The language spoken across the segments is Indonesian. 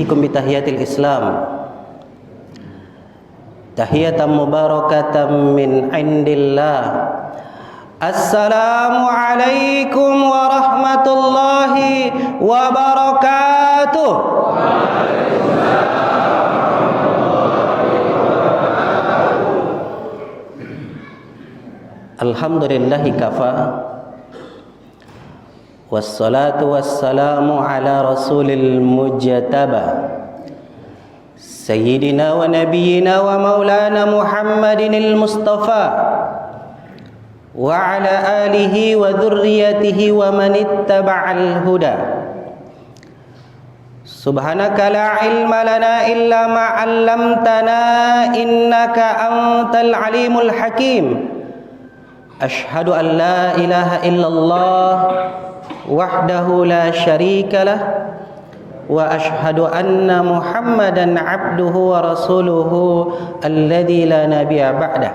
أحييكم بتحية الإسلام تحية مباركة من عند الله السلام عليكم ورحمة الله وبركاته. Alhamdulillahi kafa wassalatu wassalamu ala rasulil mujtaba sayyidina wa nabiyyina wa maulana Muhammadinil Mustafa wa ala alihi wa dhurriyyatihi wa man ittaba'al huda. Subhanaka la ilma lana illa ma 'allamtana innaka antal alimul hakim. Ashhadu an la ilaha illallah wahdahu la syarika lah wa ashhadu anna Muhammadan abduhu wa rasuluhu alladzi la nabiyya ba'dah.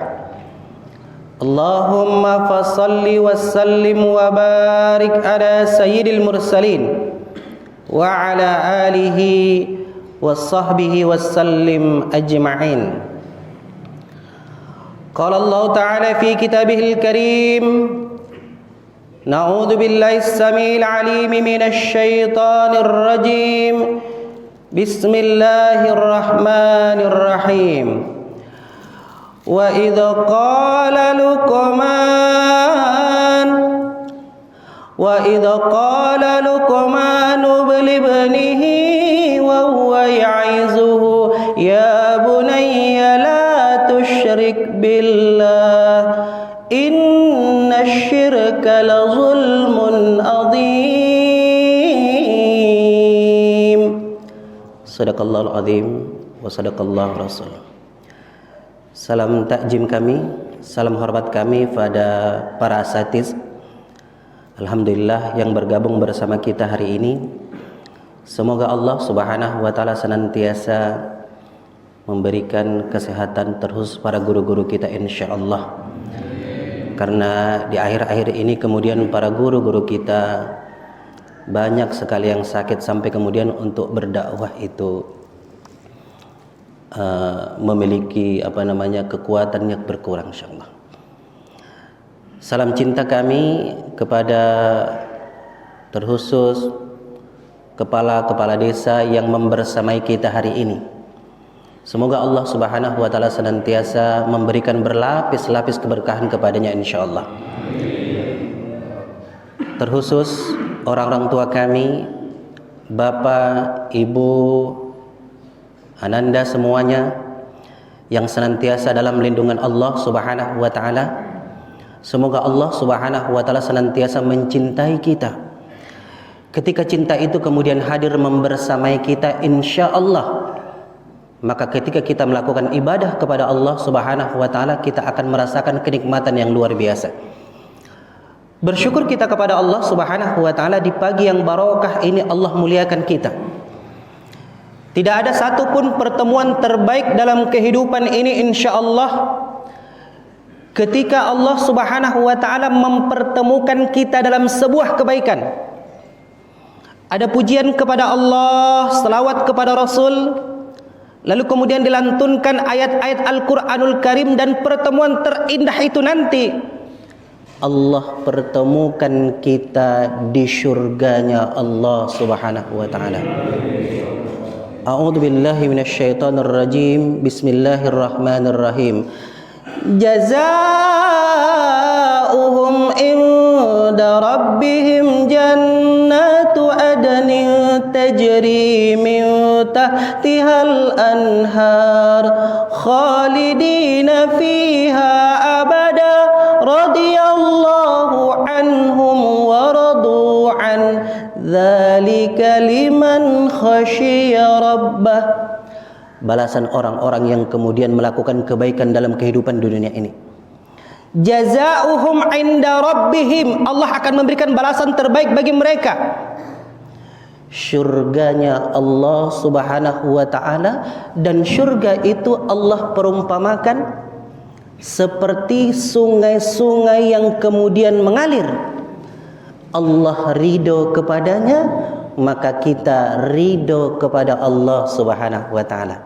Allahumma fasalli wa sallim wa barik ala sayyidil mursalin wa ala alihi wa sahbihi wa sallim ajma'in. قال الله تعالى في كتابه الكريم نعوذ بالله السميع العليم من الشيطان الرجيم بسم الله الرحمن الرحيم وإذ قال لقمان لابنه وهو يعظه يا بني لا تشرك بالله إن الشرك لظلم عظيم. Sadaqallahul azim wa sadaqallahu rasul. Salam takjim kami, salam hormat kami pada para asatiz, alhamdulillah, yang bergabung bersama kita hari ini. Semoga Allah Subhanahu wa taala senantiasa memberikan kesehatan terus para guru-guru kita insyaallah. Karena di akhir-akhir ini kemudian para guru-guru kita banyak sekali yang sakit sampai kemudian untuk berdakwah itu memiliki kekuatan yang berkurang insyaallah. Salam cinta kami kepada terkhusus kepala-kepala desa yang membersamai kita hari ini. Semoga Allah Subhanahu wa taala senantiasa memberikan berlapis-lapis keberkahan kepadanya insyaallah. Terkhusus orang-orang tua kami, Bapak, Ibu, Ananda semuanya yang senantiasa dalam lindungan Allah Subhanahu wa taala. Semoga Allah Subhanahu wa taala senantiasa mencintai kita. Ketika cinta itu kemudian hadir membersamai kita insyaallah, maka ketika kita melakukan ibadah kepada Allah Subhanahu wa taala, kita akan merasakan kenikmatan yang luar biasa. Bersyukur kita kepada Allah Subhanahu wa taala di pagi yang barokah ini Allah muliakan kita. Tidak ada satupun pertemuan terbaik dalam kehidupan ini insyaallah ketika Allah Subhanahu wa taala mempertemukan kita dalam sebuah kebaikan. Ada pujian kepada Allah, selawat kepada Rasul, lalu kemudian dilantunkan ayat-ayat Al-Quranul Karim, dan pertemuan terindah itu nanti Allah pertemukan kita di syurganya Allah Subhanahu wa taala. A'udzu billahi minasyaitonir rajim. Bismillahirrahmanirrahim. Jazaa'uhum inda rabbihim jannatu adnin tajri min tahtihal anhar khalidina fiha abada radiyallahu anhum wa radu an dzalika liman khasyiya rabbah. Balasan orang-orang yang kemudian melakukan kebaikan dalam kehidupan dunia ini. Jazaa'uhum 'inda rabbihim, Allah akan memberikan balasan terbaik bagi mereka. Syurganya Allah Subhanahu wa taala, dan syurga itu Allah perumpamakan seperti sungai-sungai yang kemudian mengalir. Allah ridho kepadanya, maka kita ridho kepada Allah Subhanahu wa taala.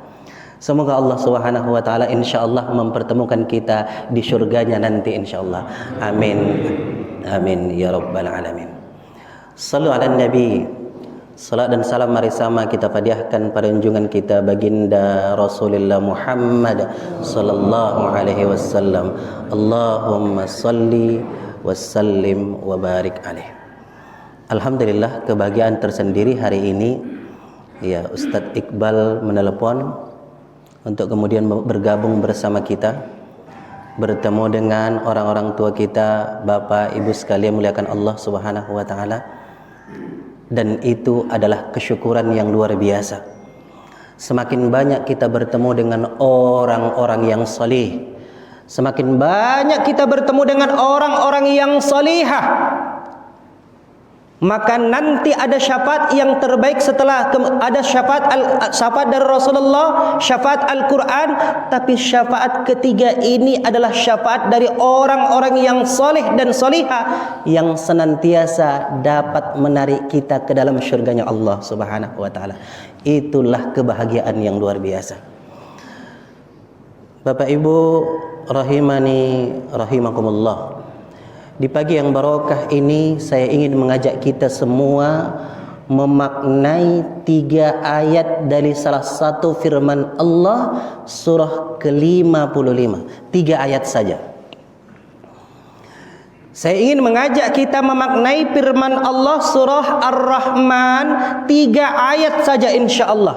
Semoga Allah Subhanahu wa taala insyaallah mempertemukan kita di surganya nanti insyaallah. Amin. Amin ya rabbal alamin. Sallu ala nabi. Salat dan salam mari sama kita hadiahkan pada junjungan kita baginda Rasulullah Muhammad sallallahu alaihi wasallam. Allahumma salli wa sallim wa barik alaihi. Alhamdulillah, kebahagiaan tersendiri hari ini ya, Ustadz Iqbal menelepon untuk kemudian bergabung bersama kita, bertemu dengan orang-orang tua kita, Bapak Ibu sekalian muliakan Allah Subhanahu wa taala. Dan itu adalah kesyukuran yang luar biasa. Semakin banyak kita bertemu dengan orang-orang yang salih, semakin banyak kita bertemu dengan orang-orang yang salihah, maka nanti ada syafaat yang terbaik setelah ada syafaat dari Rasulullah, syafaat Al-Quran. Tapi syafaat ketiga ini adalah syafaat dari orang-orang yang soleh dan solihah, yang senantiasa dapat menarik kita ke dalam syurganya Allah Subhanahu wa ta'ala. Itulah kebahagiaan yang luar biasa. Bapak Ibu rahimani rahimakumullah, di pagi yang barokah ini saya ingin mengajak kita semua memaknai 3 ayat dari salah satu firman Allah surah ke-55. 3 ayat saja. Saya ingin mengajak kita memaknai firman Allah surah Ar-Rahman 3 ayat saja insyaallah.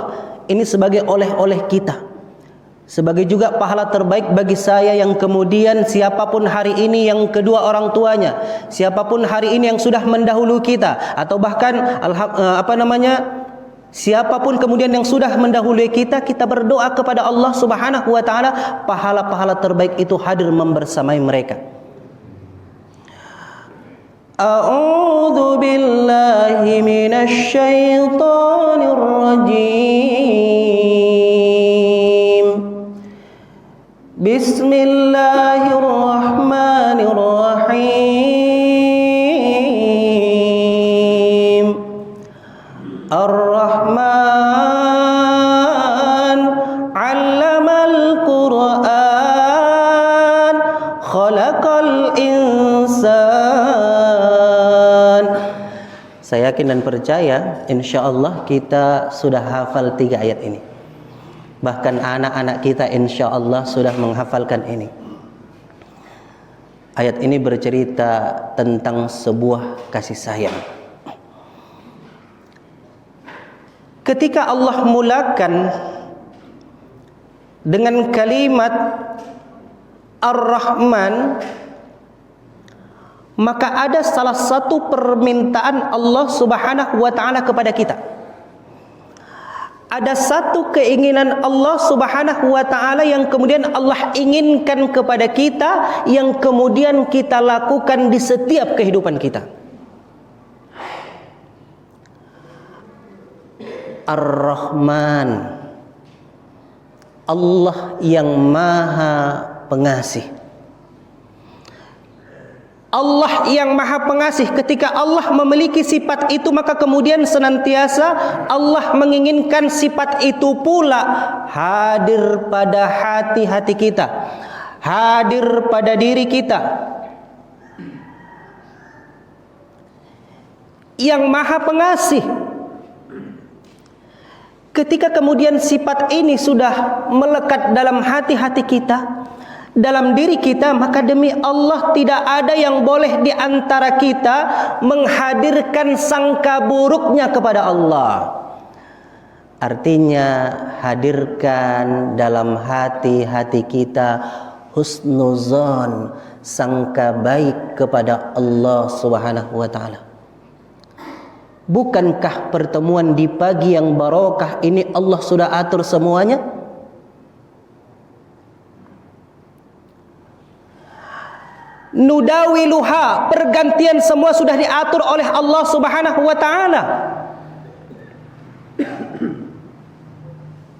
Ini sebagai oleh-oleh kita, sebagai juga pahala terbaik bagi saya yang kemudian siapapun hari ini yang kedua orang tuanya, siapapun hari ini yang sudah mendahului kita, atau bahkan siapapun kemudian yang sudah mendahului kita, kita berdoa kepada Allah Subhanahu wa taala pahala-pahala terbaik itu hadir membersamai mereka. A'udzu billahi minasy syaithanir rajim. Bismillahirrahmanirrahim. Ar-Rahman 'allamal Qur'an, khalaqal insan. Saya yakin dan percaya insyaallah kita sudah hafal 3 ayat ini. Bahkan anak-anak kita insya Allah sudah menghafalkan ini. Ayat ini bercerita tentang sebuah kasih sayang. Ketika Allah mulakan dengan kalimat Ar-Rahman, maka ada salah satu permintaan Allah Subhanahu wa ta'ala kepada kita. Ada satu keinginan Allah Subhanahu wa ta'ala yang kemudian Allah inginkan kepada kita, yang kemudian kita lakukan di setiap kehidupan kita. Ar-Rahman, Allah yang Maha Pengasih. Allah yang Maha Pengasih, ketika Allah memiliki sifat itu, maka kemudian senantiasa Allah menginginkan sifat itu pula hadir pada hati-hati kita, hadir pada diri kita. Yang Maha Pengasih, ketika kemudian sifat ini sudah melekat dalam hati-hati kita, dalam diri kita, maka demi Allah tidak ada yang boleh di antara kita menghadirkan sangka buruknya kepada Allah. Artinya hadirkan dalam hati-hati kita husnuzon, sangka baik kepada Allah Subhanahu wa ta'ala. Bukankah pertemuan di pagi yang barokah ini Allah sudah atur semuanya? Nudawiluha, pergantian semua sudah diatur oleh Allah Subhanahu wa ta'ala.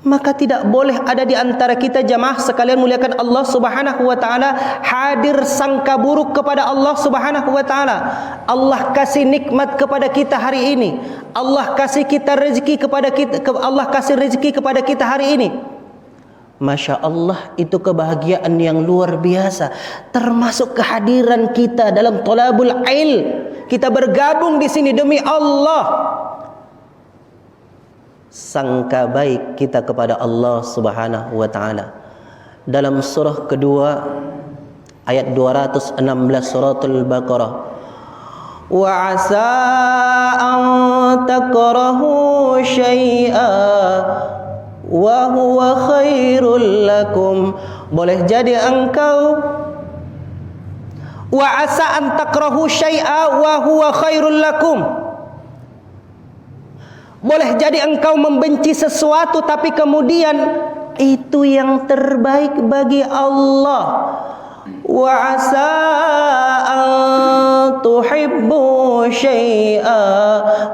maka tidak boleh ada di antara kita jamaah sekalian muliakan Allah Subhanahu wa taala hadir sangka buruk kepada Allah Subhanahu wa taala. Allah kasih nikmat kepada kita hari ini. Allah kasih kita rezeki kepada kita, Allah kasih rezeki kepada kita hari ini. Masya Allah, itu kebahagiaan yang luar biasa. Termasuk kehadiran kita dalam thalabul ilm. Kita bergabung di sini demi Allah. Sangka baik kita kepada Allah Subhanahu wa taala. Dalam surah kedua ayat 216 suratul Baqarah. Wa asa an takrahu syai'a wa huwa khairul lakum. Boleh jadi engkau wa asa an takrahu syai'a wa huwa khairul lakum. Boleh jadi engkau membenci sesuatu tapi kemudian itu yang terbaik bagi Allah. Wa asa an tuhibbu syai'a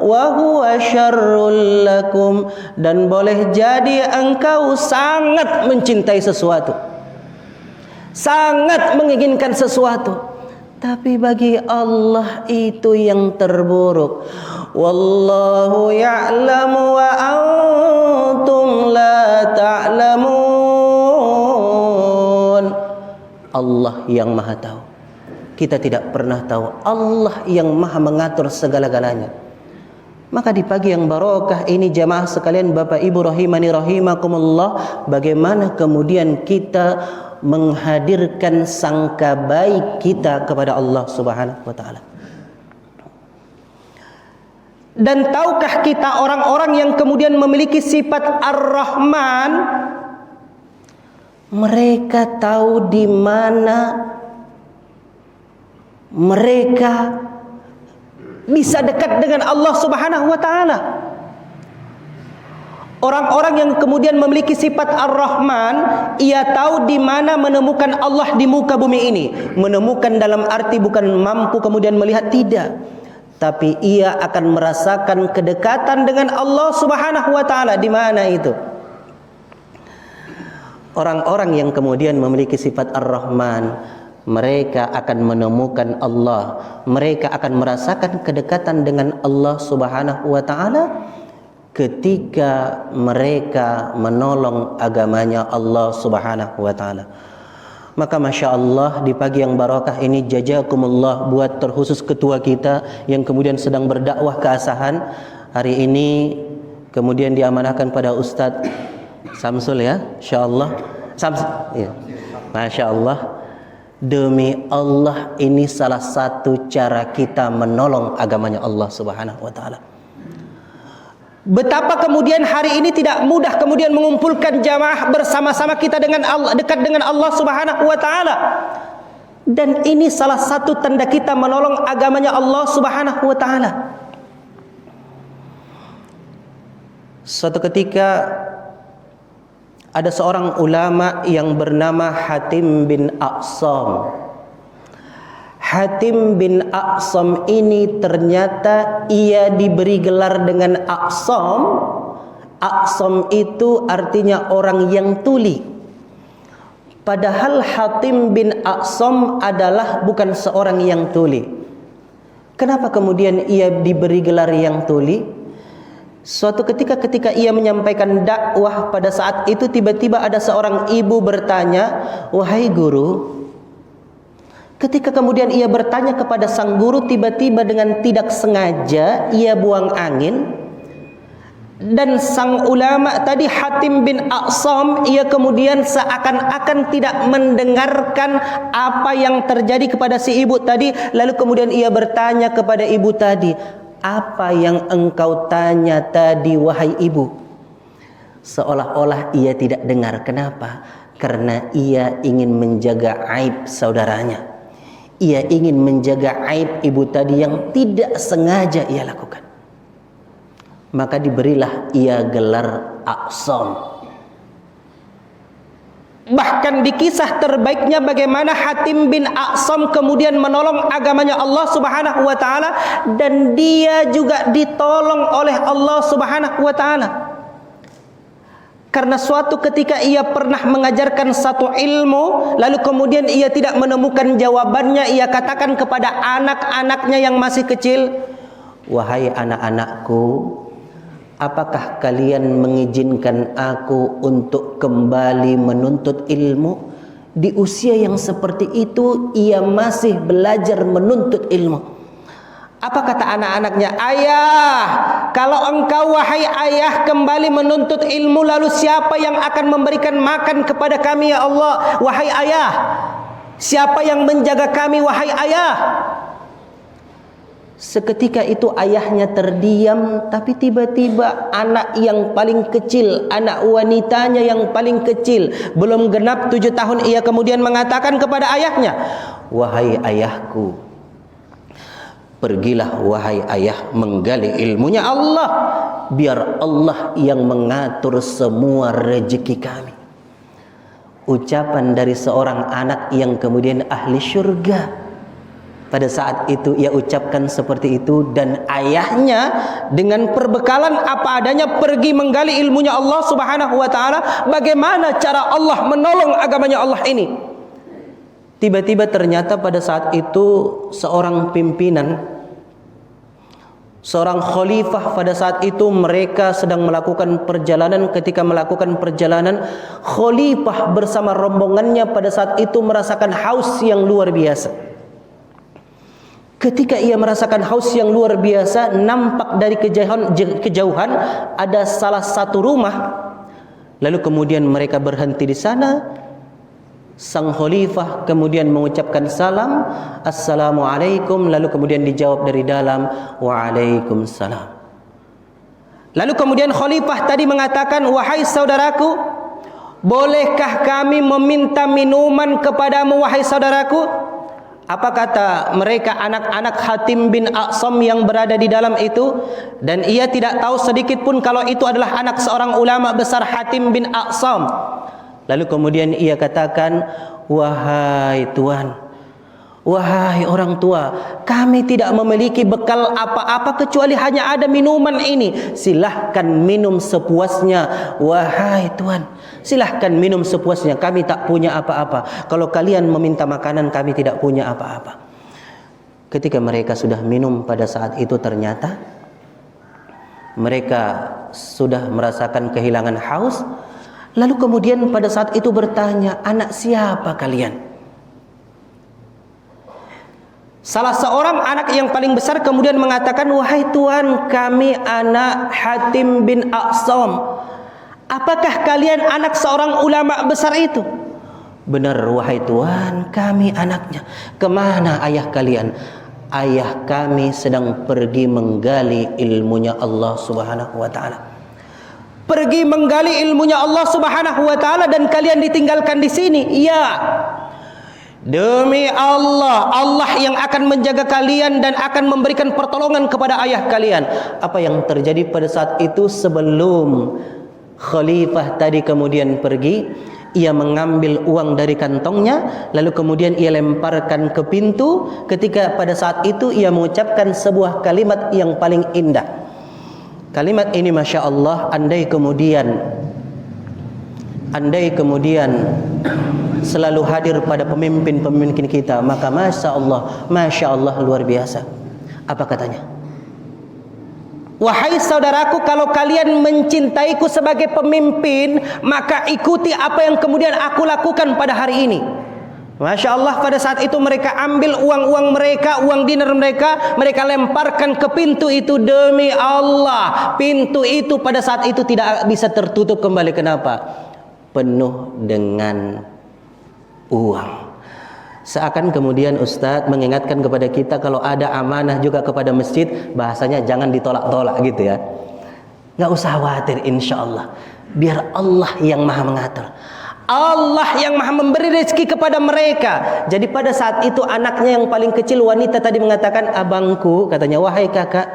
wa huwa syarrul lakum. Dan boleh jadi engkau sangat mencintai sesuatu, sangat menginginkan sesuatu, tapi bagi Allah itu yang terburuk. Wallahu ya'lamu wa antum la ta'lamun. Allah yang maha tahu, kita tidak pernah tahu. Allah yang maha mengatur segala-galanya. Maka di pagi yang barokah ini jamaah sekalian, Bapak Ibu rahimani rahimakumullah, bagaimana kemudian kita menghadirkan sangka baik kita kepada Allah Subhanahu wa taala. Dan tahukah kita orang-orang yang kemudian memiliki sifat Ar-Rahman, mereka tahu di mana mereka bisa dekat dengan Allah Subhanahu wa taala. Orang-orang yang kemudian memiliki sifat Ar-Rahman, ia tahu di mana menemukan Allah di muka bumi ini. Menemukan dalam arti bukan mampu kemudian melihat, tidak, tapi ia akan merasakan kedekatan dengan Allah Subhanahu wa taala. Di mana itu? Orang-orang yang kemudian memiliki sifat Ar-Rahman, mereka akan menemukan Allah, mereka akan merasakan kedekatan dengan Allah Subhanahu wa taala ketika mereka menolong agamanya Allah Subhanahu wa taala. Maka Masya Allah, di pagi yang barakah ini jazakumullah buat terkhusus ketua kita yang kemudian sedang berdakwah keasahan hari ini, kemudian diamanahkan pada Ustadz Samsul, ya, insyaallah. Ya. Masya Allah, demi Allah ini salah satu cara kita menolong agamanya Allah Subhanahu wa taala. Betapa kemudian hari ini tidak mudah kemudian mengumpulkan jamaah bersama-sama kita dengan Allah, dekat dengan Allah Subhanahu wa taala. Dan ini salah satu tanda kita menolong agamanya Allah Subhanahu wa taala. Suatu ketika ada seorang ulama yang bernama Hatim bin Aqsam. Hatim bin Aqsam ini ternyata ia diberi gelar dengan Aqsam. Aqsam itu artinya orang yang tuli. Padahal Hatim bin Aqsam adalah bukan seorang yang tuli. Kenapa kemudian ia diberi gelar yang tuli? Suatu ketika ia menyampaikan dakwah, pada saat itu tiba-tiba ada seorang ibu bertanya, "Wahai guru," ketika kemudian ia bertanya kepada sang guru, tiba-tiba dengan tidak sengaja ia buang angin. Dan sang ulama tadi Hatim bin Aqsam, ia kemudian seakan-akan tidak mendengarkan apa yang terjadi kepada si ibu tadi. Lalu kemudian ia bertanya kepada ibu tadi, "Apa yang engkau tanya tadi wahai ibu?" Seolah-olah ia tidak dengar. Kenapa? Karena ia ingin menjaga aib saudaranya. Ia ingin menjaga aib ibu tadi yang tidak sengaja ia lakukan. Maka diberilah ia gelar Aqsam. Bahkan di kisah terbaiknya bagaimana Hatim bin Aqsam kemudian menolong agamanya Allah Subhanahu wa taala, dan dia juga ditolong oleh Allah Subhanahu wa taala. Karena suatu ketika ia pernah mengajarkan satu ilmu, lalu kemudian ia tidak menemukan jawabannya, ia katakan kepada anak-anaknya yang masih kecil, "Wahai anak-anakku, apakah kalian mengizinkan aku untuk kembali menuntut ilmu?" Di usia yang seperti itu ia masih belajar menuntut ilmu. Apa kata anak-anaknya? "Ayah, kalau engkau wahai ayah kembali menuntut ilmu, lalu siapa yang akan memberikan makan kepada kami ya Allah? Wahai ayah, siapa yang menjaga kami wahai ayah?" Seketika itu ayahnya terdiam, tapi tiba-tiba anak yang paling kecil, anak wanitanya yang paling kecil, belum genap 7 tahun, ia kemudian mengatakan kepada ayahnya, "Wahai ayahku, pergilah wahai ayah menggali ilmunya Allah, biar Allah yang mengatur semua rezeki kami." Ucapan dari seorang anak yang kemudian ahli syurga. Pada saat itu ia ucapkan seperti itu, dan ayahnya dengan perbekalan apa adanya pergi menggali ilmunya Allah Subhanahu wa taala, bagaimana cara Allah menolong agamanya Allah ini. Tiba-tiba ternyata pada saat itu seorang pimpinan, seorang khalifah, pada saat itu mereka sedang melakukan perjalanan. Ketika melakukan perjalanan, khalifah bersama rombongannya pada saat itu merasakan haus yang luar biasa. Ketika ia merasakan haus yang luar biasa, nampak dari kejauhan ada salah satu rumah. Lalu kemudian mereka berhenti di sana. Sang khalifah kemudian mengucapkan salam, "Assalamualaikum." Lalu kemudian dijawab dari dalam, "Waalaikumsalam." Lalu kemudian khalifah tadi mengatakan, "Wahai saudaraku, bolehkah kami meminta minuman kepadamu wahai saudaraku?" Apa kata mereka, anak-anak Hatim bin Aqsam yang berada di dalam itu? Dan ia tidak tahu sedikit pun kalau itu adalah anak seorang ulama besar, Hatim bin Aqsam. Lalu kemudian ia katakan, "Wahai Tuan, wahai orang tua, kami tidak memiliki bekal apa-apa kecuali hanya ada minuman ini. Silahkan minum sepuasnya, wahai Tuan. Silahkan minum sepuasnya, kami tak punya apa-apa. Kalau kalian meminta makanan, kami tidak punya apa-apa." Ketika mereka sudah minum pada saat itu, ternyata mereka sudah merasakan kehilangan haus. Lalu kemudian pada saat itu bertanya, "Anak siapa kalian?" Salah seorang anak yang paling besar kemudian mengatakan, "Wahai Tuan, kami anak Hatim bin Aqsam. Apakah kalian anak seorang ulama besar itu?" "Benar wahai Tuan, kami anaknya." "Kemana ayah kalian?" "Ayah kami sedang pergi menggali ilmunya Allah Subhanahu wa ta'ala." "Pergi menggali ilmunya Allah Subhanahu wa ta'ala dan kalian ditinggalkan di sini?" "Iya." "Demi Allah, Allah yang akan menjaga kalian dan akan memberikan pertolongan kepada ayah kalian." Apa yang terjadi pada saat itu sebelum khalifah tadi kemudian pergi? Ia mengambil uang dari kantongnya, lalu kemudian ia lemparkan ke pintu. Ketika pada saat itu ia mengucapkan sebuah kalimat yang paling indah. Kalimat ini Masya Allah, andai kemudian selalu hadir pada pemimpin-pemimpin kita, maka Masya Allah luar biasa. Apa katanya? "Wahai saudaraku, kalau kalian mencintaiku sebagai pemimpin, maka ikuti apa yang kemudian aku lakukan pada hari ini." Masya Allah, pada saat itu mereka ambil uang-uang mereka, uang dinar mereka, mereka lemparkan ke pintu itu. Demi Allah, pintu itu pada saat itu tidak bisa tertutup kembali. Kenapa? Penuh dengan uang. Seakan kemudian Ustadz mengingatkan kepada kita, kalau ada amanah juga kepada masjid, bahasanya jangan ditolak-tolak gitu ya. Nggak usah khawatir, insya Allah. Biar Allah yang maha mengatur, Allah yang maha memberi rezeki kepada mereka. Jadi pada saat itu anaknya yang paling kecil, wanita tadi mengatakan, "Abangku," katanya, "wahai kakak,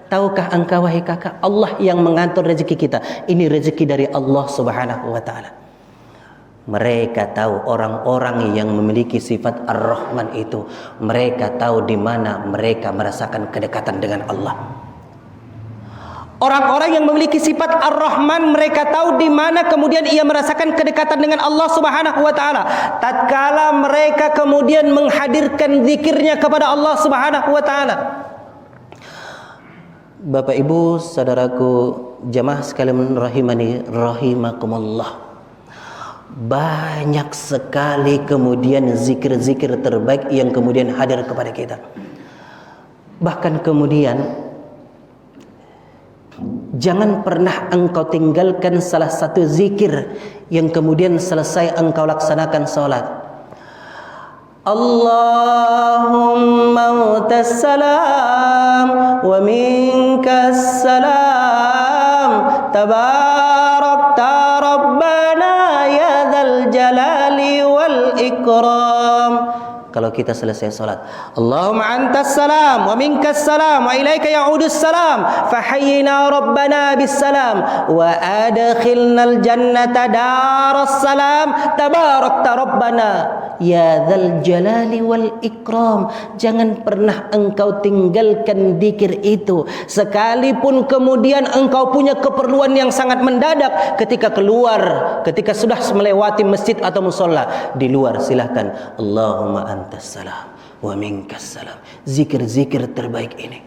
tahukah engkau wahai kakak, Allah yang mengatur rezeki kita. Ini rezeki dari Allah Subhanahu wa ta'ala." Mereka tahu orang-orang yang memiliki sifat Ar-Rahman itu, mereka tahu di mana mereka merasakan kedekatan dengan Allah. Orang-orang yang memiliki sifat Ar-Rahman, mereka tahu di mana kemudian ia merasakan kedekatan dengan Allah Subhanahu wa taala. Tatkala mereka kemudian menghadirkan zikirnya kepada Allah Subhanahu wa taala. Bapak Ibu, saudaraku, jamaah sekalian rahimani rahimakumullah. Banyak sekali kemudian zikir-zikir terbaik yang kemudian hadir kepada kita. Bahkan kemudian jangan pernah engkau tinggalkan salah satu zikir yang kemudian selesai engkau laksanakan salat. Allahumma utas salam wa minkas salam tabarakta rabbana ya dzal jalali wal ikram. Kalau kita selesai salat, Allahumma antas salam wa minkas salam wa ilaika ya'udus salam fahayyina rabbana bis salam wa adkhilnal jannata daras salam tabarakta rabbana ya dzal jalali wal ikram. Jangan pernah engkau tinggalkan zikir itu, sekalipun kemudian engkau punya keperluan yang sangat mendadak ketika keluar, ketika sudah melewati masjid atau musholla. Di luar silahkan Allahumma antas salam wa minkas salam. Zikir-zikir terbaik ini.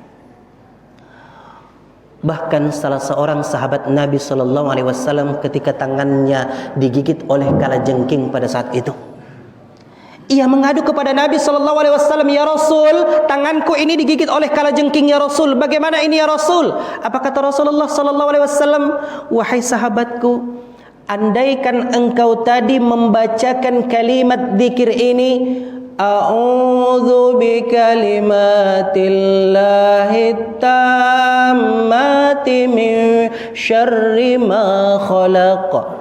Bahkan salah seorang sahabat Nabi sallallahu alaihi wasallam ketika tangannya digigit oleh kalajengking pada saat itu, ia mengadu kepada Nabi sallallahu alaihi wasallam, "Ya Rasul, tanganku ini digigit oleh kalajengking ya Rasul. Bagaimana ini ya Rasul?" Apa kata Rasulullah sallallahu alaihi wasallam? "Wahai sahabatku, andaikan engkau tadi membacakan kalimat zikir ini, a'udzu bikalimatillahi tammati min syarri ma khalaq."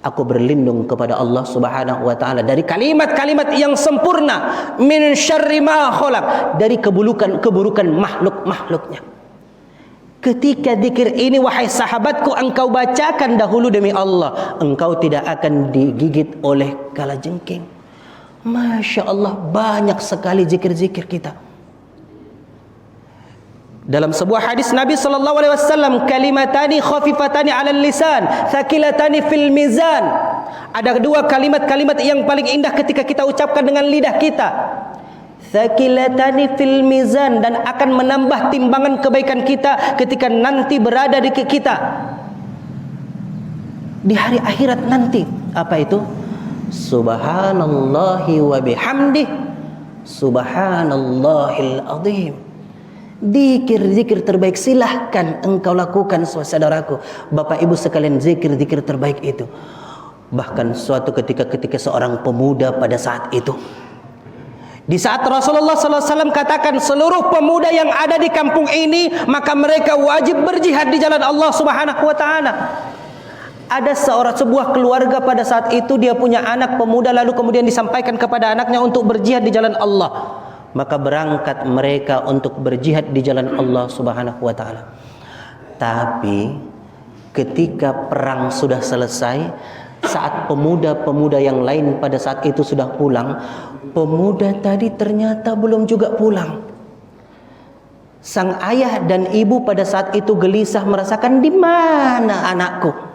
Aku berlindung kepada Allah Subhanahu wa taala dari kalimat-kalimat yang sempurna, min syarri ma khalaq, dari keburukan makhluk-makhluknya. Ketika zikir ini wahai sahabatku engkau bacakan dahulu demi Allah, engkau tidak akan digigit oleh kalajengking. Masya Allah, banyak sekali zikir-zikir kita. Dalam sebuah hadis Nabi sallallahu alaihi wasallam, kalimatani khafifatani 'alal lisan, thaqilatani fil mizan. Ada dua kalimat-kalimat yang paling indah ketika kita ucapkan dengan lidah kita. Thaqilatani fil mizan, dan akan menambah timbangan kebaikan kita ketika nanti berada di kita di hari akhirat nanti. Apa itu? Subhanallahi wa bihamdih, subhanallahil azim. Zikir-zikir terbaik silahkan engkau lakukan, saudaraku, Bapak Ibu sekalian. Zikir-zikir terbaik itu. Bahkan suatu ketika seorang pemuda pada saat itu, di saat Rasulullah SAW katakan seluruh pemuda yang ada di kampung ini maka mereka wajib berjihad di jalan Allah Subhanahu wa taala. Ada sebuah keluarga pada saat itu, dia punya anak pemuda, lalu kemudian disampaikan kepada anaknya untuk berjihad di jalan Allah. Maka berangkat mereka untuk berjihad di jalan Allah Subhanahu wa taala. Tapi ketika perang sudah selesai, saat pemuda-pemuda yang lain pada saat itu sudah pulang, pemuda tadi ternyata belum juga pulang. Sang ayah dan ibu pada saat itu gelisah, merasakan, di mana anakku?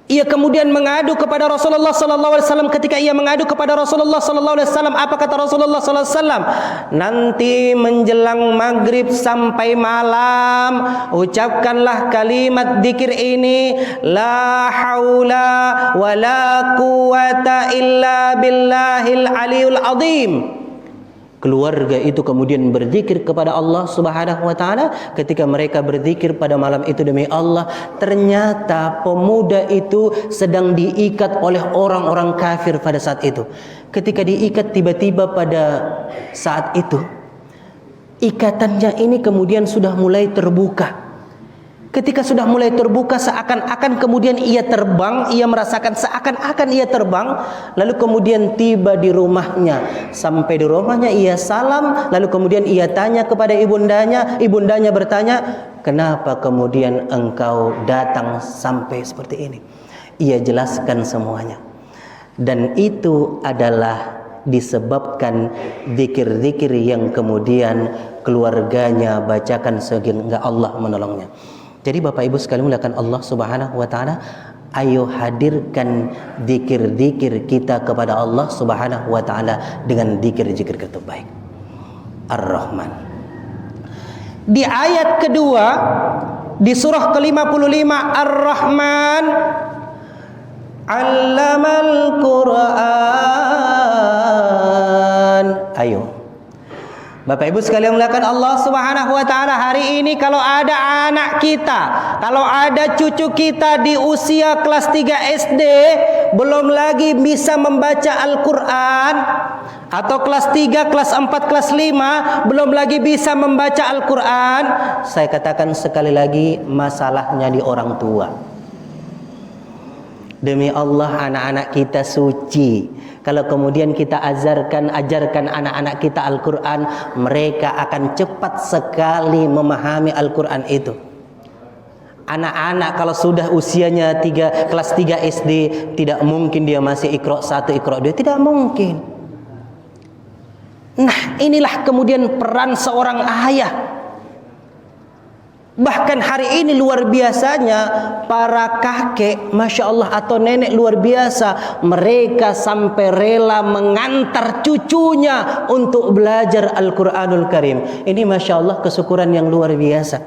Ia kemudian mengadu kepada Rasulullah sallallahu alaihi wasallam. Ketika ia mengadu kepada Rasulullah sallallahu alaihi wasallam, apa kata Rasulullah sallallahu alaihi wasallam? Nanti menjelang maghrib sampai malam ucapkanlah kalimat zikir ini, la haula wala quwata illa billahil aliyul azim. Keluarga itu kemudian berzikir kepada Allah Subhanahu wa taala. Ketika mereka berzikir pada malam itu demi Allah, ternyata pemuda itu sedang diikat oleh orang-orang kafir pada saat itu. Ketika diikat, tiba-tiba pada saat itu ikatannya ini kemudian sudah mulai terbuka. Ketika sudah mulai terbuka, seakan-akan kemudian ia terbang, ia merasakan seakan-akan ia terbang, lalu kemudian tiba di rumahnya. Sampai di rumahnya ia salam, lalu kemudian ia tanya kepada ibundanya, ibundanya bertanya, "Kenapa kemudian engkau datang sampai seperti ini?" Ia jelaskan semuanya. Dan itu adalah disebabkan zikir-zikir yang kemudian keluarganya bacakan sehingga Allah menolongnya. Jadi Bapak Ibu sekalian muliakan Allah Subhanahu wa taala, ayo hadirkan zikir-zikir kita kepada Allah Subhanahu wa taala dengan zikir-zikir terbaik. Ar-Rahman. Di ayat kedua di surah ke-55 Ar-Rahman, 'Allamal Qur'an. Ayo Bapak Ibu sekalian muliakan Allah Subhanahu wa taala, hari ini kalau ada anak kita, kalau ada cucu kita di usia kelas 3 SD belum lagi bisa membaca Al-Qur'an, atau kelas 3, kelas 4, kelas 5 belum lagi bisa membaca Al-Qur'an, saya katakan sekali lagi, masalahnya di orang tua. Demi Allah, anak-anak kita suci. Kalau kemudian kita ajarkan anak-anak kita Al-Quran, mereka akan cepat sekali memahami Al-Quran itu. Anak-anak kalau sudah usianya kelas 3 SD, tidak mungkin dia masih Iqra 1, Iqra 2, tidak mungkin. Nah, inilah kemudian peran seorang ayah. Bahkan hari ini luar biasanya para kakek, Masya Allah, atau nenek luar biasa, mereka sampai rela mengantar cucunya untuk belajar Al-Quranul Karim. Ini Masya Allah kesyukuran yang luar biasa.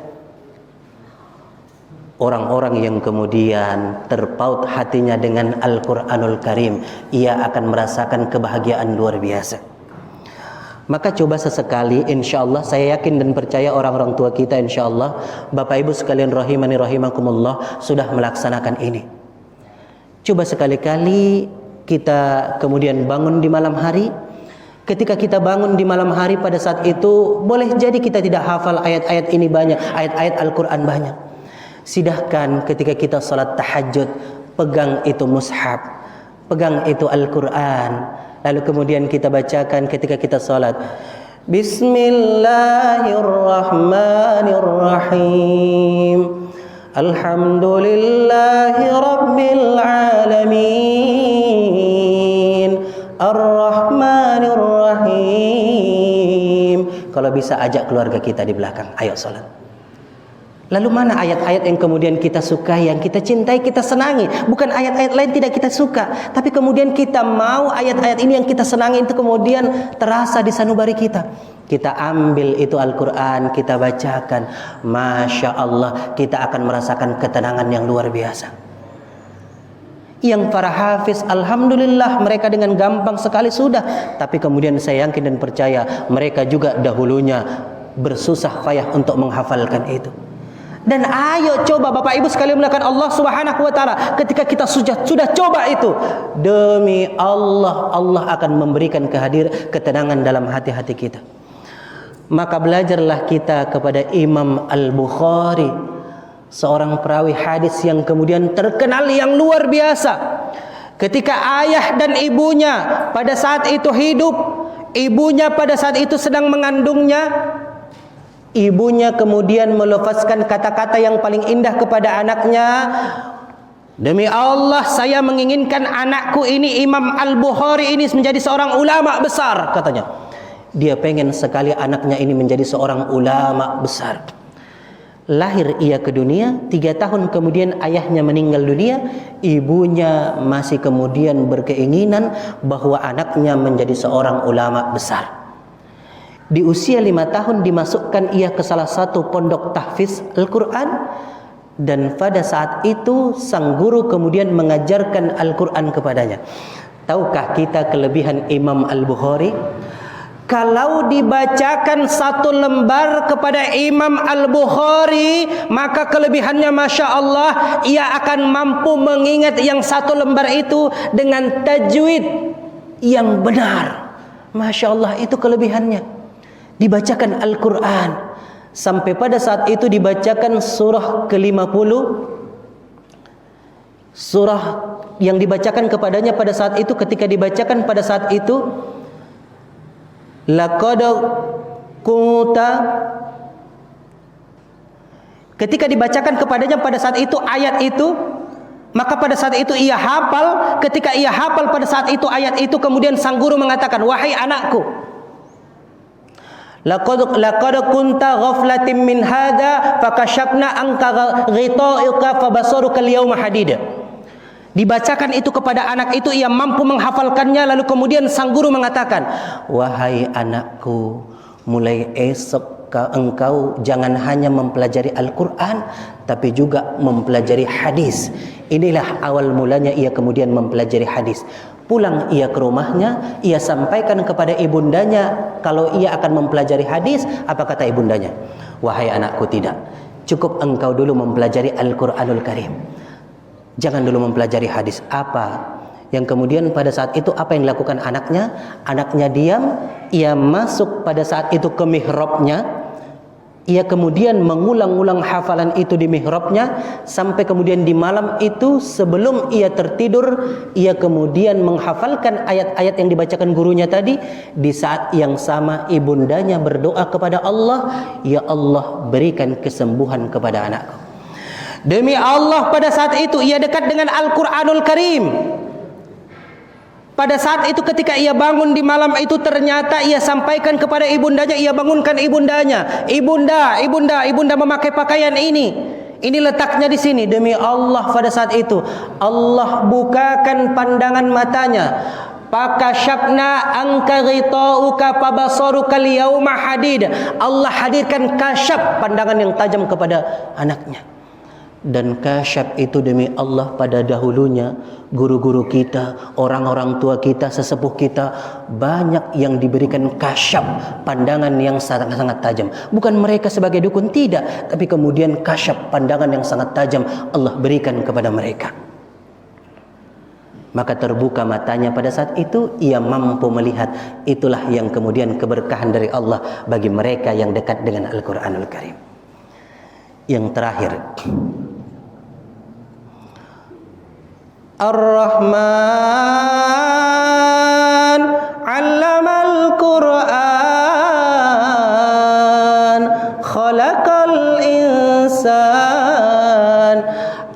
Orang-orang yang kemudian terpaut hatinya dengan Al-Quranul Karim, ia akan merasakan kebahagiaan luar biasa. Maka coba sesekali, insya Allah, saya yakin dan percaya orang-orang tua kita, insya Allah, Bapak Ibu sekalian rahimani rahimakumullah, sudah melaksanakan ini. Coba sekali-kali kita kemudian bangun di malam hari. Ketika kita bangun di malam hari, pada saat itu boleh jadi kita tidak hafal ayat-ayat ini banyak, ayat-ayat Al-Quran banyak. Sidahkan ketika kita salat tahajud, pegang itu mushaf, pegang itu Al-Quran. Lalu kemudian kita bacakan ketika kita salat, Bismillahirrahmanirrahim, Alhamdulillahi Rabbil Alamin, Ar-Rahmanirrahim. Kalau bisa ajak keluarga kita di belakang, ayo salat. Lalu mana ayat-ayat yang kemudian kita sukai, yang kita cintai, kita senangi? Bukan ayat-ayat lain tidak kita suka, tapi kemudian kita mau ayat-ayat ini yang kita senangi itu kemudian terasa di sanubari kita. Kita ambil itu Al-Quran, kita bacakan, Masya Allah, kita akan merasakan ketenangan yang luar biasa. Yang para hafiz, Alhamdulillah, mereka dengan gampang sekali sudah. Tapi kemudian saya yakin dan percaya, mereka juga dahulunya bersusah payah untuk menghafalkan itu. Dan ayo coba Bapak Ibu sekalian muliakan Allah Subhanahu wa taala, ketika kita sudah coba itu, demi Allah, Allah akan memberikan ketenangan dalam hati-hati kita. Maka belajarlah kita kepada Imam Al-Bukhari, seorang perawi hadis yang kemudian terkenal yang luar biasa. Ketika ayah dan ibunya pada saat itu hidup, ibunya pada saat itu sedang mengandungnya, ibunya kemudian melafazkan kata-kata yang paling indah kepada anaknya, demi Allah, saya menginginkan anakku ini, Imam Al-Bukhari ini, menjadi seorang ulama besar, katanya. Dia pengen sekali anaknya ini menjadi seorang ulama besar. Lahir ia ke dunia, 3 tahun kemudian ayahnya meninggal dunia. Ibunya masih kemudian berkeinginan bahwa anaknya menjadi seorang ulama besar. Di usia 5 tahun dimasukkan ia ke salah satu pondok tahfiz Al-Quran. Dan pada saat itu sang guru kemudian mengajarkan Al-Quran kepadanya. Tahukah kita kelebihan Imam Al-Bukhari? Kalau dibacakan 1 lembar kepada Imam Al-Bukhari, maka kelebihannya Masya Allah, ia akan mampu mengingat yang 1 lembar itu dengan tajwid yang benar. Masya Allah, itu kelebihannya. Dibacakan Al-Quran sampai pada saat itu dibacakan surah ke-50, surah yang dibacakan kepadanya pada saat itu, ketika dibacakan pada saat itu, laqad kunta, ketika dibacakan kepadanya pada saat itu ayat itu, Maka pada saat itu ia hafal. Ketika ia hafal pada saat itu ayat itu, kemudian sang guru mengatakan, wahai anakku, laqad kunta ghaflatin min hadza fakashafna anka ghita'uka fabasaruka al-yawma hadida. Dibacakan itu kepada anak itu, ia mampu menghafalkannya. Lalu kemudian sang guru mengatakan, wahai anakku, mulai esok engkau jangan hanya mempelajari Al-Quran, tapi juga mempelajari hadis. Inilah awal mulanya ia kemudian mempelajari hadis. Pulang ia ke rumahnya, ia sampaikan kepada ibundanya kalau ia akan mempelajari hadis. Apa kata ibundanya? Wahai anakku, tidak. Cukup engkau dulu mempelajari Al-Quranul Karim. Jangan dulu mempelajari hadis. Apa yang kemudian pada saat itu apa yang dilakukan anaknya? Anaknya diam, ia masuk pada saat itu ke mihrabnya. Ia kemudian mengulang-ulang hafalan itu di mihrabnya sampai kemudian di malam itu sebelum ia tertidur, ia kemudian menghafalkan ayat-ayat yang dibacakan gurunya tadi. Di saat yang sama ibundanya berdoa kepada Allah, ya Allah, berikan kesembuhan kepada anakku. Demi Allah, pada saat itu ia dekat dengan Al-Quranul Karim. Pada saat itu ketika ia bangun di malam itu, ternyata ia sampaikan kepada ibundanya, ia bangunkan ibundanya. Ibunda memakai pakaian ini. Ini letaknya di sini. Demi Allah, pada saat itu Allah bukakan pandangan matanya. Pakashafna anka ghita'uka fabasaruka al-yawma hadid. Allah hadirkan kasyaf, pandangan yang tajam kepada anaknya. Dan kasyaf itu demi Allah pada dahulunya guru-guru kita, orang-orang tua kita, sesepuh kita, banyak yang diberikan kasyaf, pandangan yang sangat-sangat tajam. Bukan mereka sebagai dukun, tidak, tapi kemudian kasyaf, pandangan yang sangat tajam Allah berikan kepada mereka. Maka terbuka matanya pada saat itu, ia mampu melihat. Itulah yang kemudian keberkahan dari Allah bagi mereka yang dekat dengan Al-Quranul Karim. Yang terakhir, Ar-Rahman 'allamal Qur'an khalaqal insan.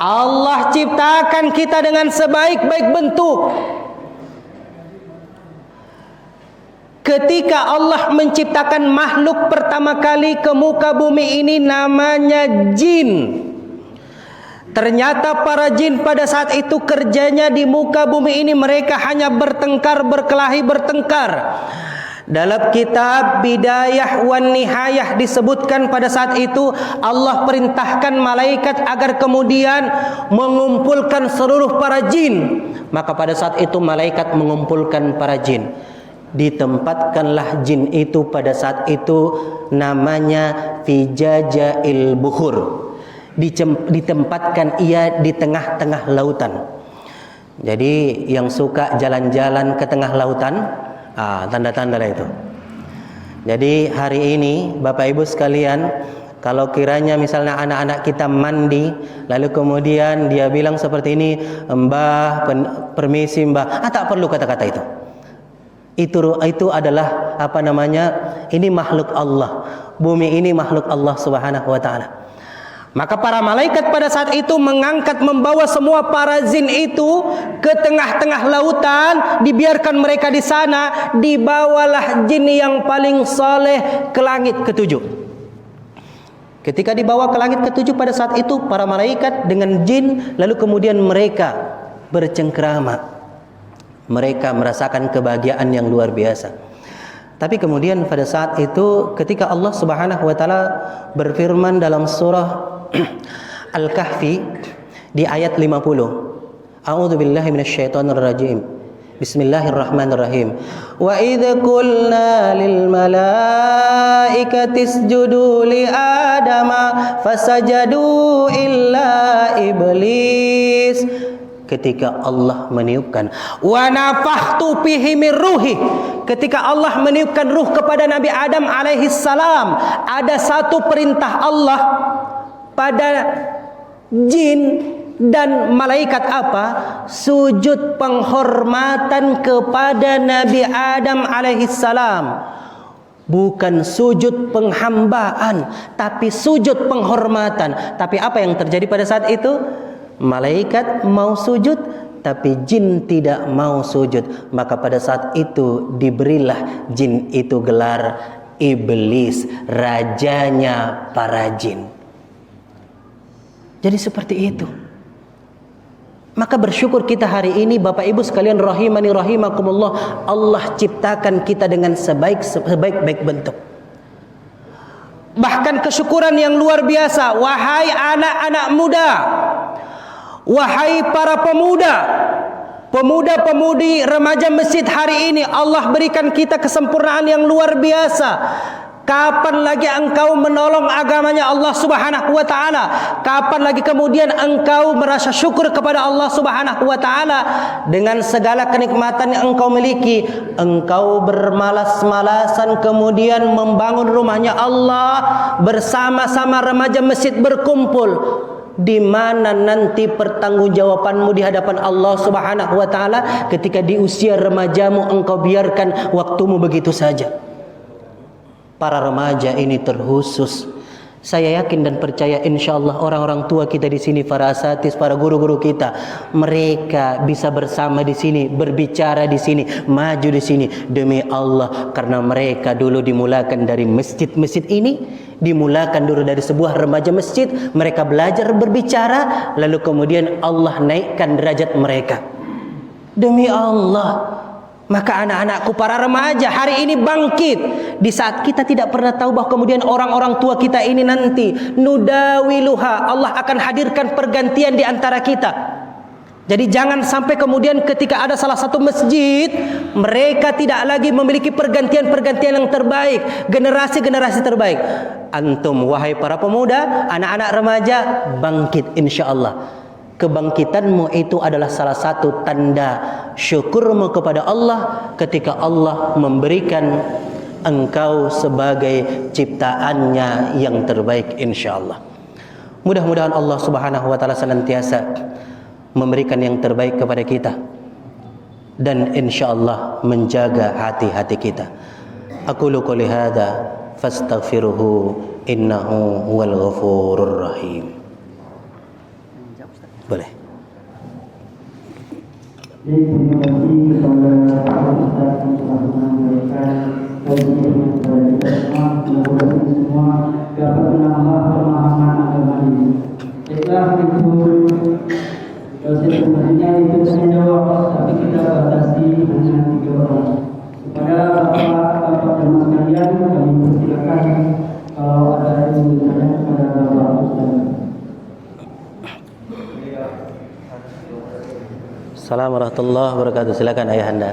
Allah ciptakan kita dengan sebaik-baik bentuk. Ketika Allah menciptakan makhluk pertama kali ke muka bumi ini, namanya jin. Ternyata para jin pada saat itu kerjanya di muka bumi ini mereka hanya bertengkar, berkelahi, bertengkar. Dalam kitab Bidayah wan Nihayah disebutkan pada saat itu Allah perintahkan malaikat agar kemudian mengumpulkan seluruh para jin. Maka pada saat itu malaikat mengumpulkan para jin. Ditempatkanlah jin itu pada saat itu namanya Fijajail Buhur. Ditempatkan ia di tengah-tengah lautan. Jadi yang suka jalan-jalan ke tengah lautan, tanda-tanda itu. Jadi hari ini Bapak Ibu sekalian, kalau kiranya misalnya anak-anak kita mandi, lalu kemudian dia bilang seperti ini, Mbah, permisi Mbah, tak perlu kata-kata itu. Itu adalah apa namanya? Ini makhluk Allah. Bumi ini makhluk Allah Subhanahu wa taala. Maka para malaikat pada saat itu membawa semua para jin itu ke tengah-tengah lautan, dibiarkan mereka di sana. Dibawalah jin yang paling saleh ke langit ketujuh. Ketika dibawa ke langit ketujuh pada saat itu para malaikat dengan jin, lalu kemudian mereka bercengkrama. Mereka merasakan kebahagiaan yang luar biasa. Tapi kemudian pada saat itu ketika Allah Subhanahu wa taala berfirman dalam surah Al-Kahfi di ayat 50. A'udzu billahi minasyaitonir rajim. Bismillahirrahmanirrahim. Wa idz qulna lil malaikati isjudu li adama fasajadu illa iblis. Ketika Allah meniupkan wa nafakhtu fihi min ruhi, ketika Allah meniupkan ruh kepada Nabi Adam alaihi salam, ada satu perintah Allah pada jin dan malaikat apa? Sujud penghormatan kepada Nabi Adam alaihi salam. Bukan sujud penghambaan, tapi sujud penghormatan. Tapi apa yang terjadi pada saat itu? malaikat mau sujud tapi jin tidak mau sujud. Maka pada saat itu diberilah jin itu gelar iblis, rajanya para jin. Jadi seperti itu. Maka bersyukur kita hari ini Bapak Ibu sekalian rahimani rahimakumullah, Allah ciptakan kita dengan sebaik-baik bentuk. Bahkan kesyukuran yang luar biasa. Wahai anak-anak muda, wahai para pemuda, pemuda-pemudi remaja masjid hari ini, Allah berikan kita kesempurnaan yang luar biasa. Kapan lagi engkau menolong agamanya Allah Subhanahu wa taala? Kapan lagi kemudian engkau merasa syukur kepada Allah Subhanahu wa taala dengan segala kenikmatan yang engkau miliki? Engkau bermalas-malasan kemudian membangun rumahnya Allah, bersama-sama remaja masjid berkumpul. Di mana nanti pertanggungjawabanmu di hadapan Allah Subhanahu wa taala ketika di usia remajamu engkau biarkan waktumu begitu saja? Para remaja ini terkhusus. Saya yakin dan percaya insyaallah orang-orang tua kita di sini, para asatis, para guru-guru kita, mereka bisa bersama di sini, berbicara di sini, maju di sini demi Allah, karena mereka dulu dimulakan dari masjid-masjid ini, dimulakan dulu dari sebuah remaja masjid, mereka belajar berbicara, lalu kemudian Allah naikkan derajat mereka. Demi Allah. Maka anak-anakku, para remaja hari ini bangkit di saat kita tidak pernah tahu bahwa kemudian orang-orang tua kita ini nanti nudawiluha, Allah akan hadirkan pergantian di antara kita. Jadi jangan sampai kemudian ketika ada salah satu masjid mereka tidak lagi memiliki pergantian-pergantian yang terbaik, generasi-generasi terbaik. Antum wahai para pemuda, anak-anak remaja, bangkit insyaallah. Kebangkitanmu itu adalah salah satu tanda syukurmu kepada Allah ketika Allah memberikan engkau sebagai ciptaannya yang terbaik insyaallah. Mudah-mudahan Allah Subhanahu wa taala senantiasa memberikan yang terbaik kepada kita dan insyaallah menjaga hati-hati kita. Aqulu qouli hadza fastaghfiruhu innahu huwal ghafurur rahim. Boleh. Terima kasih kepada Ustaz yang telah menyampaikan kajian kepada kita semua. Mudah-mudahan semua dapat menambah pemahaman agama ini. Setelah itu dosen sebenarnya itu tanya jawab, tapi kita batasi hanya 3 orang. Kepada bapak-bapak dan mas sekalian, kami persilakan kalau ada yang bertanya kepada bapak Ustaz. Assalamualaikum warahmatullahi wabarakatuh. Silakan ayahanda.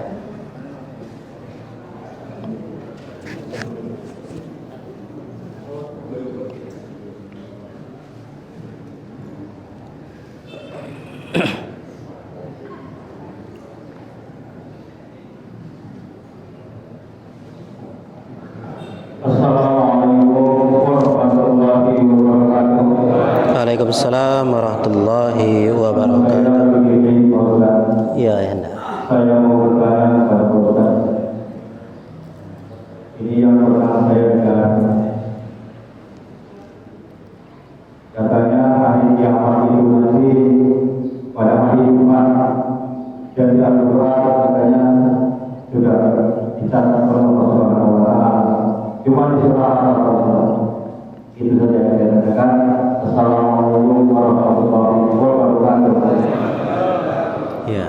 Assalamualaikum warahmatullahi wabarakatuh. Waalaikumsalam warahmatullahi wabarakatuh. Ya ayahanda. Saya mau bertanya kepada Pak Ustaz. Ini yang pernah saya dengar. Katanya hari kiamat itu nanti pada hari Jumat, dan di Al-Quran katanya sudah dicatat oleh Allah Subhanahu wa taala. Cuma di surah Al-Baqarah. Itu saja yang saya katakan. Assalamualaikum warahmatullahi wabarakatuh. Ya.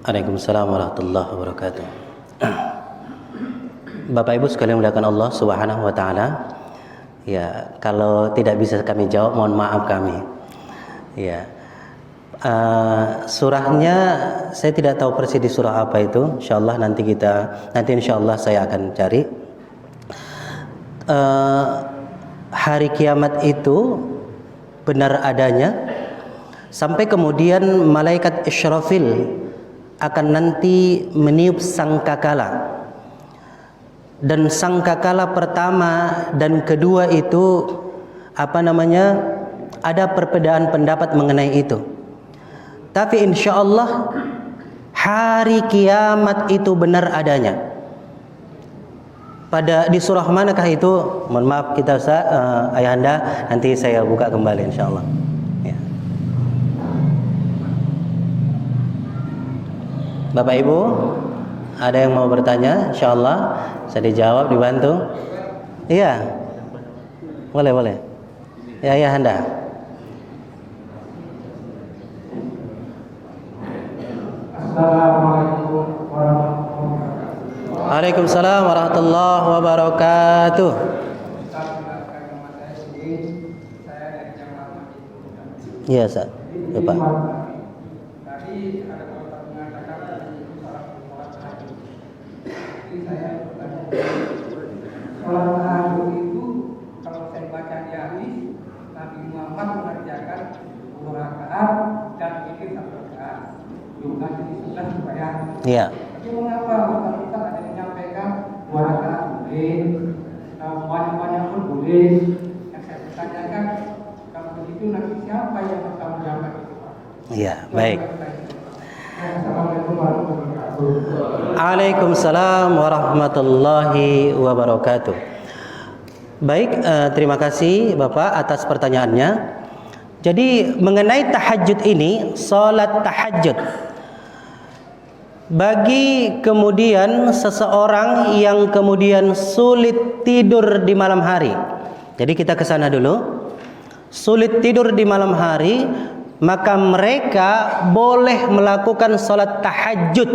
Waalaikumsalam warahmatullahi wabarakatuh. Bapak Ibu sekalian muliakan Allah Subhanahu wa taala. Ya, kalau tidak bisa kami jawab mohon maaf kami. Ya. Surahnya saya tidak tahu persis di surah apa itu. Insyaallah nanti insyaallah saya akan cari. Hari kiamat itu benar adanya sampai kemudian malaikat Israfil akan nanti meniup sangkakala, dan sangkakala pertama dan kedua itu ada perbedaan pendapat mengenai itu. Tapi insyaallah hari kiamat itu benar adanya. Di surah manakah itu? Mohon maaf kita ayahanda, nanti saya buka kembali insyaallah. Ya. Bapak Ibu, ada yang mau bertanya? Insyaallah saya dijawab, dibantu. Iya. Boleh, boleh. Ya, ya Anda. Assalamualaikum warahmatullahi wabarakatuh. Waalaikumsalam warahmatullahi wabarakatuh. Iya, Ustaz. Ya, Pak. Tadi ada Bapak mengatakan itu salah sholat tahajud. Jadi saya bertanya, sholat tahajud itu kalau saya baca di hadis Nabi Muhammad mengerjakan 2 rakaat dan zikir 1 rakaat. Juga jadi 11 supaya. Iya. Tapi mengapa Ustaz ada yang menyampaikan 2 rakaat boleh, banyak-banyak pun boleh? Yang saya pertanyakan, kalau begitu nanti siapa yang bertanggung jawab itu, Pak? Iya, baik. Assalamualaikum warahmatullahi wabarakatuh. Waalaikumsalam warahmatullahi wabarakatuh. Baik, terima kasih Bapak atas pertanyaannya. Jadi mengenai tahajud ini, salat tahajud, bagi kemudian seseorang yang kemudian sulit tidur di malam hari. Jadi kita ke sana dulu. Sulit tidur di malam hari, maka mereka boleh melakukan salat tahajud.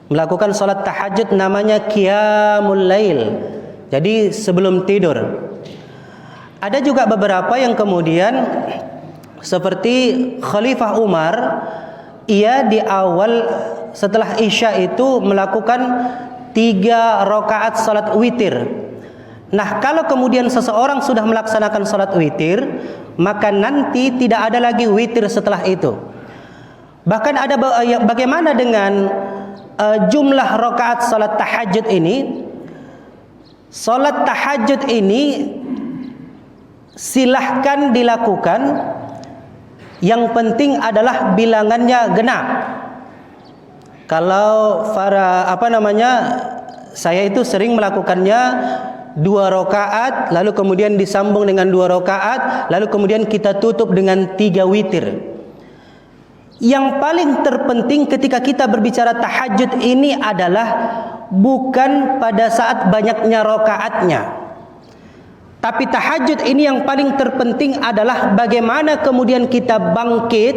Melakukan salat tahajud namanya qiyamul lail. Jadi sebelum tidur. Ada juga beberapa yang kemudian seperti Khalifah Umar, ia di awal setelah Isya itu melakukan 3 rakaat salat witir. Nah, kalau kemudian seseorang sudah melaksanakan salat witir, maka nanti tidak ada lagi witir setelah itu. Bahkan ada bagaimana dengan jumlah rakaat salat tahajud ini? Salat tahajud ini silahkan dilakukan. Yang penting adalah bilangannya genap. Kalau saya itu sering melakukannya 2 rakaat, lalu kemudian disambung dengan 2 rakaat, lalu kemudian kita tutup dengan 3 witir. Yang paling terpenting ketika kita berbicara tahajud ini adalah bukan pada saat banyaknya rakaatnya, tapi tahajud ini yang paling terpenting adalah bagaimana kemudian kita bangkit,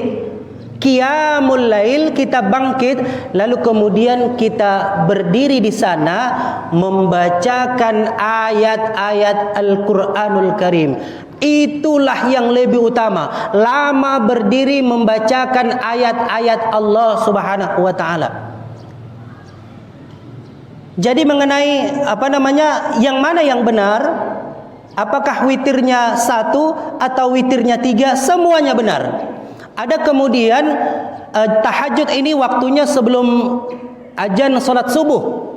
qiyamul lail, kita bangkit, lalu kemudian kita berdiri di sana membacakan ayat-ayat Al-Qur'anul Karim. Itulah yang lebih utama. Lama berdiri membacakan ayat-ayat Allah Subhanahu wa taala. Jadi mengenai yang mana yang benar? Apakah witirnya 1 atau witirnya 3? Semuanya benar. Ada kemudian tahajud ini waktunya sebelum azan salat subuh.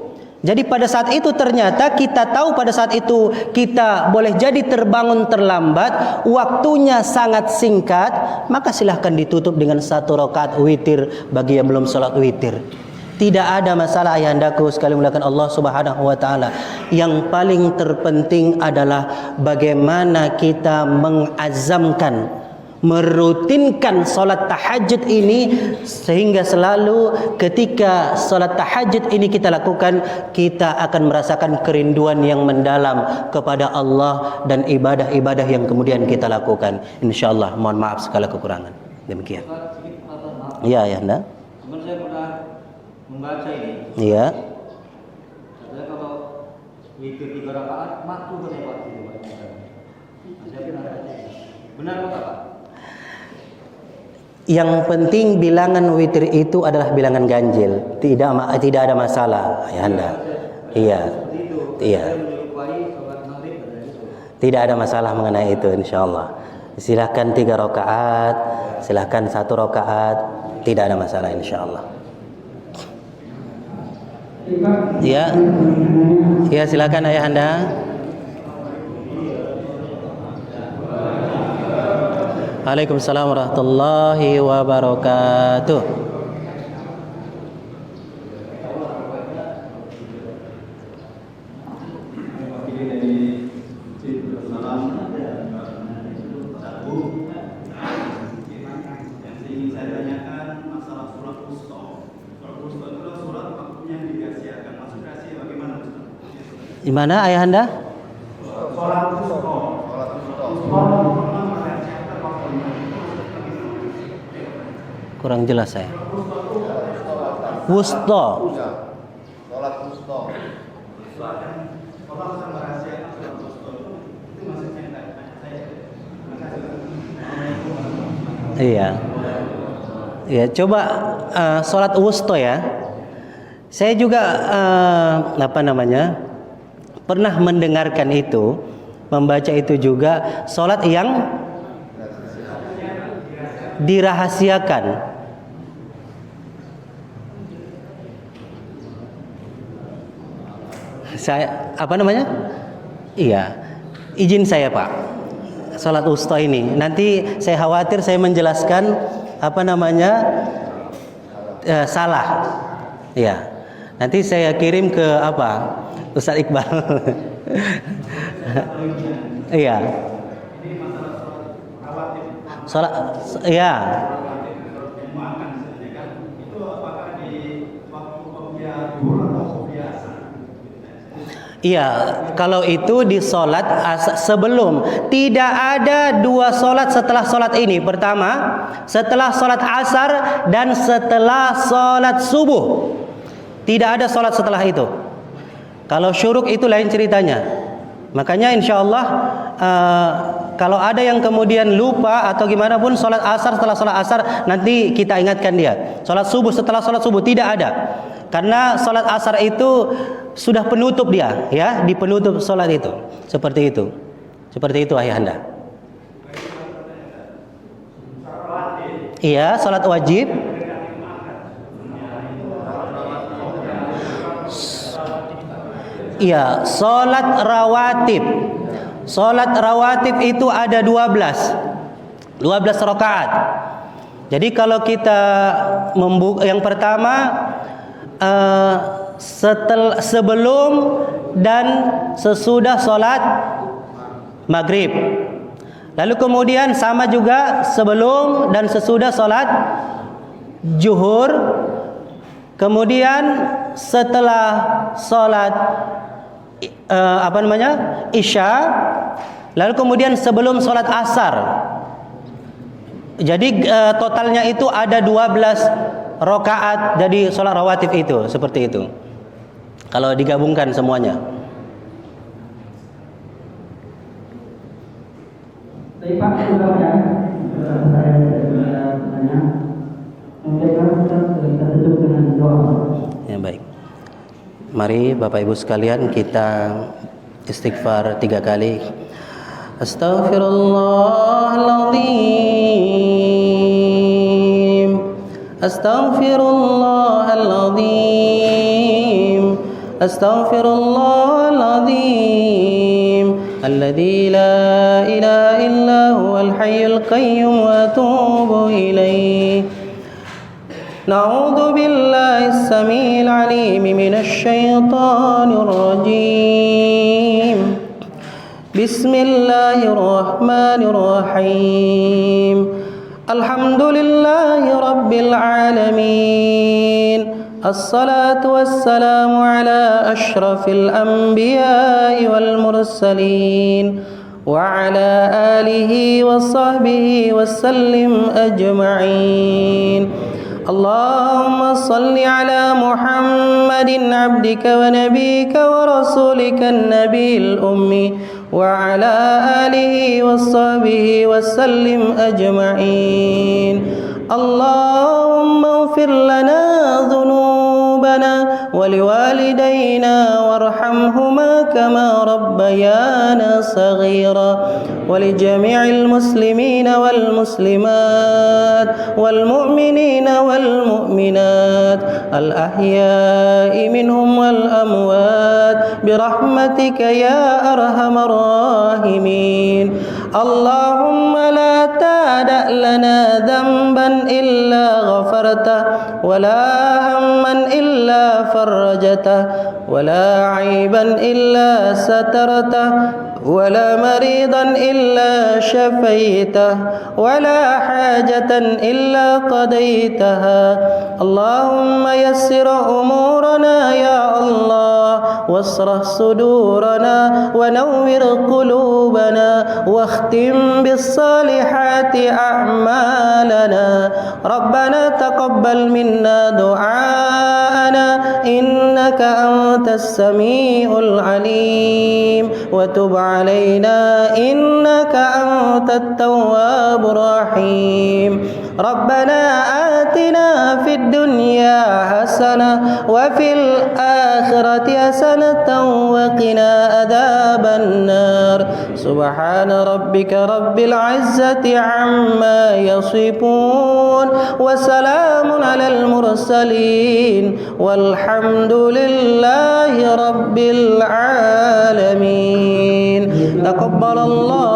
Jadi pada saat itu ternyata kita tahu pada saat itu kita boleh jadi terbangun terlambat, waktunya sangat singkat, maka silahkan ditutup dengan 1 rakaat witir bagi yang belum salat witir. Tidak ada masalah ayahandaku sekali mulakan Allah Subhanahu wa taala. Yang paling terpenting adalah bagaimana kita mengazamkan, merutinkan salat tahajud ini sehingga selalu ketika salat tahajud ini kita lakukan, kita akan merasakan kerinduan yang mendalam kepada Allah dan ibadah-ibadah yang kemudian kita lakukan. Insyaallah, mohon maaf segala kekurangan. Demikian. Iya, ya, Anda. Sebenarnya saya pernah membaca ini. Iya. Saya kalau witir 3 rakaat makruh kan ya Pak? Saya pernah baca. Benar Pak? Yang penting bilangan witir itu adalah bilangan ganjil, tidak ada masalah, ya Anda. Iya. Iya. Tidak ada masalah mengenai itu, insyaallah. Silahkan 3 rakaat, silahkan 1 rakaat, tidak ada masalah insyaallah. Ya. Ya, silakan ayah Anda. Waalaikumsalam warahmatullahi wabarakatuh. Gimana ayahanda? Kurang jelas saya. Wusta. Sholat wusta. Iya. Ya, coba sholat wusta ya. Saya juga pernah mendengarkan itu, membaca itu juga, sholat yang dirahasiakan. Iya, izin saya Pak, sholat wusta ini nanti saya khawatir saya menjelaskan salah. Ya, nanti saya kirim ke Ustaz Iqbal. Iya. Sholat, ya. Iya, kalau itu di sholat sebelum, tidak ada dua sholat setelah sholat ini. Pertama, setelah sholat asar dan setelah sholat subuh. Tidak ada sholat setelah itu. Kalau syuruk itu lain ceritanya. Makanya insya Allah kalau ada yang kemudian lupa atau gimana pun sholat asar setelah sholat asar, nanti kita ingatkan dia. Sholat subuh setelah sholat subuh tidak ada. Karena sholat asar itu sudah penutup dia, ya, di penutup sholat itu. Seperti itu ayahanda. Iya, sholat wajib. Iya, sholat rawatib. Sholat rawatib itu ada 12 rakaat. Jadi kalau kita yang pertama sebelum dan sesudah sholat maghrib. Lalu kemudian sama juga sebelum dan sesudah sholat zuhur. Kemudian setelah sholat isya. Lalu kemudian sebelum sholat asar. Jadi totalnya itu ada 12 rakaat, jadi sholat rawatib itu seperti itu. Kalau digabungkan semuanya. Tapi Pak, saya bertanya, kita tutup dengan doa. Ya baik. Mari Bapak Ibu sekalian kita istighfar 3 kali. Astaghfirullahaladzim. Astaghfirullahaladzim. Astaghfirullahaladzim. Alladzi la ilaha illa huwal hayyul qayyum wa atubu ilaih. Na'udzu billahi as-sami'il 'alim minasy syaithanir rajim. Bismillahirrahmanirrahim. Alhamdulillahi rabbil alamin. Assalatu wassalamu ala asyrafil anbiya'i wal mursalin wa ala alihi wa sahbihi wa sallim ajma'in. Allahumma salli ala Muhammadin abdika wa nabiyyika wa rasulika an-nabiyil ummi wa ala alihi wa sahbihi wa sallim ajma'in. Allahumma ighfir lana dhunubana wa liwalidayna warhamhuma kama rabbayana saghira wa li jami'il muslimina wal muslimat wal mu'minina wal mu'minat al ahya'i minhum wal amwat birahmatika ya arhamar rahimin. Allahumma la tada' lana dhanban illa ghafartah wa la hamman illa farajtah wa la 'aiban illa satartah wa la maridan illa shafaitah wa la hajatan illa qadaitaha. Allahumma yassir umurana ya Allah واشرح صدورنا ونور قلوبنا واختم بالصالحات أعمالنا ربنا تقبل منا دعاءنا إنك أنت السميع العليم وتب علينا إنك أنت التواب الرحيم ربنا آتنا في الدنيا حسنة وفي الآخرة حسنة وقنا عذاب النار سبحان ربك رب العزة عما يصفون وسلام على المرسلين والحمد لله رب العالمين تقبل الله